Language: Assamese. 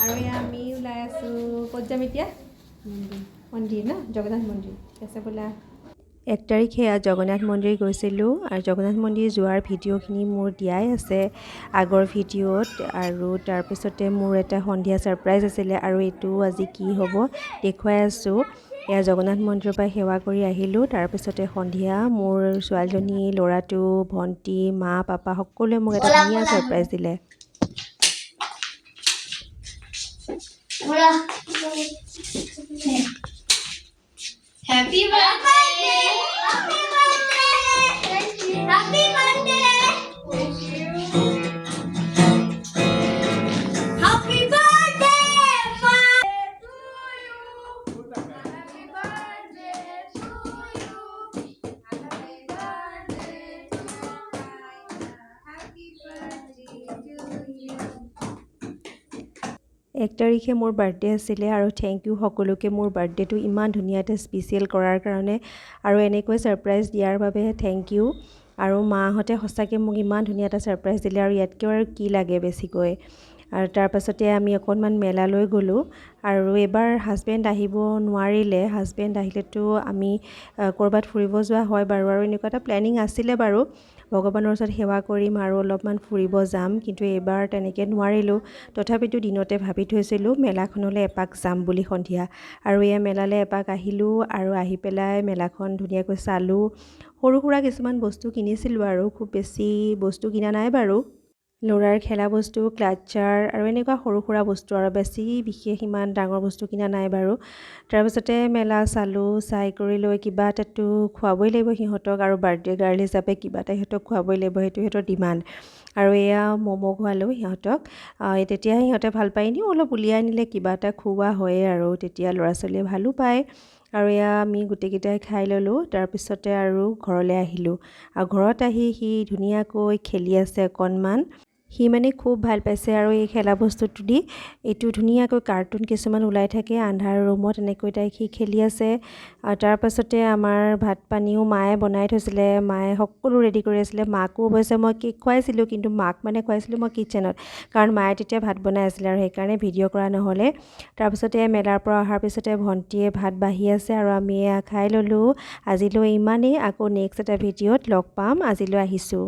আৰু এয়া আমি ওলাই আছোঁ ক'ত যাম এতিয়া মন্দিৰ ন জগন্নাথ মন্দিৰ ঠিক আছে বোলা 1 তাৰিখ সেয়া জগন্নাথ মন্দিৰ গৈছিলোঁ আৰু জগন্নাথ মন্দিৰ যোৱাৰ ভিডিঅ'খিনি মোৰ দিয়াই আছে আগৰ ভিডিঅ'ত আৰু তাৰপিছতে মোৰ এটা সন্ধিয়া ছাৰপ্ৰাইজ আছিলে আৰু এইটো আজি কি হ'ব দেখুৱাই আছোঁ এয়া জগন্নাথ মন্দিৰৰ পৰা সেৱা কৰি আহিলোঁ তাৰপিছতে সন্ধিয়া মোৰ ছোৱালীজনী ল'ৰাটো ভণ্টি মা পাপা সকলোৱে মোক এটা ধুনীয়া ছাৰপ্ৰাইজ দিলে Happy birthday! Happy birthday! Happy birthday! Thank you. Happy birthday, Ma! To you. Happy birthday to you. Happy birthday to Kaina. Happy birthday to you. 1 তাৰিখে মোৰ বাৰ্থডে আছিলে আৰু থেংক ইউ সকলোকে মোৰ বাৰ্থডেটো ইমান ধুনীয়া এটা স্পেচিয়েল কৰাৰ কাৰণে আৰু এনেকৈ ছাৰপ্ৰাইজ দিয়াৰ বাবে থেংক ইউ আৰু মাহঁতে সঁচাকৈ মোক ইমান ধুনীয়া এটা ছাৰপ্ৰাইজ দিলে আৰু ইয়াতকৈ আৰু কি লাগে বেছিকৈ আৰু তাৰপাছতে আমি অকণমান মেলালৈ গ'লোঁ আৰু এবাৰ হাজবেণ্ড আহিব নোৱাৰিলে হাজবেণ্ড আহিলেতো আমি ক'ৰবাত ফুৰিব যোৱা হয় বাৰু আৰু এনেকুৱা এটা প্লেনিং আছিলে বাৰু ভগৱানৰ ওচৰত সেৱা কৰিম আৰু অলপমান ফুৰিব যাম কিন্তু এইবাৰ তেনেকৈ নোৱাৰিলোঁ তথাপিতো দিনতে ভাবি থৈছিলোঁ মেলাখনলৈ এপাক যাম বুলি সন্ধিয়া আৰু এয়া মেলালৈ এপাক আহিলোঁ আৰু আহি পেলাই মেলাখন ধুনীয়াকৈ চালোঁ সৰু সুৰা কিছুমান বস্তু কিনিছিলোঁ আৰু খুব বেছি বস্তু কিনা নাই বাৰু ল'ৰাৰ খেলা বস্তু ক্লাটচাৰ আৰু এনেকুৱা সৰু সুৰা বস্তু আৰু বেছি বিশেষ ইমান ডাঙৰ বস্তু কিনা নাই বাৰু তাৰপিছতে মেলা চালোঁ চাই কৰি লৈ কিবা এটাতো খুৱাবই লাগিব সিহঁতক আৰু বাৰ্থডে গাৰ্ল হিচাপে কিবা এটা সিহঁতক খুৱাবই লাগিব সেইটো সিহঁতৰ ডিমাণ্ড আৰু এয়া ম'ম' খোৱালোঁ সিহঁতক তেতিয়াহে সিহঁতে ভাল পায় নিও অলপ উলিয়াই নিলে কিবা এটা খুওৱা হয়ে আৰু তেতিয়া ল'ৰা ছোৱালীয়ে ভালো পায় আৰু এয়া আমি গোটেইকেইটাই খাই ল'লোঁ তাৰপিছতে আৰু ঘৰলৈ আহিলোঁ আৰু ঘৰত আহি সি ধুনীয়াকৈ খেলি আছে অকণমান সি মানে খুব ভাল পাইছে আৰু এই খেলা বস্তুটো দি এইটো ধুনীয়াকৈ কাৰ্টুন কিছুমান ওলাই থাকে আন্ধাৰ ৰুমত এনেকৈ তাই সি খেলি আছে আৰু তাৰপাছতে আমাৰ ভাত পানীও মায়ে বনাই থৈছিলে মায়ে সকলো ৰেডি কৰি আছিলে মাকো অৱশ্যে মই কেক খুৱাইছিলোঁ কিন্তু মাক মানে খুৱাইছিলোঁ মই কিটচেনত কাৰণ মায়ে তেতিয়া ভাত বনাই আছিলে আৰু সেইকাৰণে ভিডিঅ' কৰা নহ'লে তাৰপিছতে মেলাৰ পৰা অহাৰ পিছতে ভণ্টিয়ে ভাত বাঢ়ি আছে আৰু আমি এয়া খাই ল'লোঁ আজিলৈ ইমানেই আকৌ নেক্সট এটা ভিডিঅ'ত লগ পাম আজিলৈ আহিছোঁ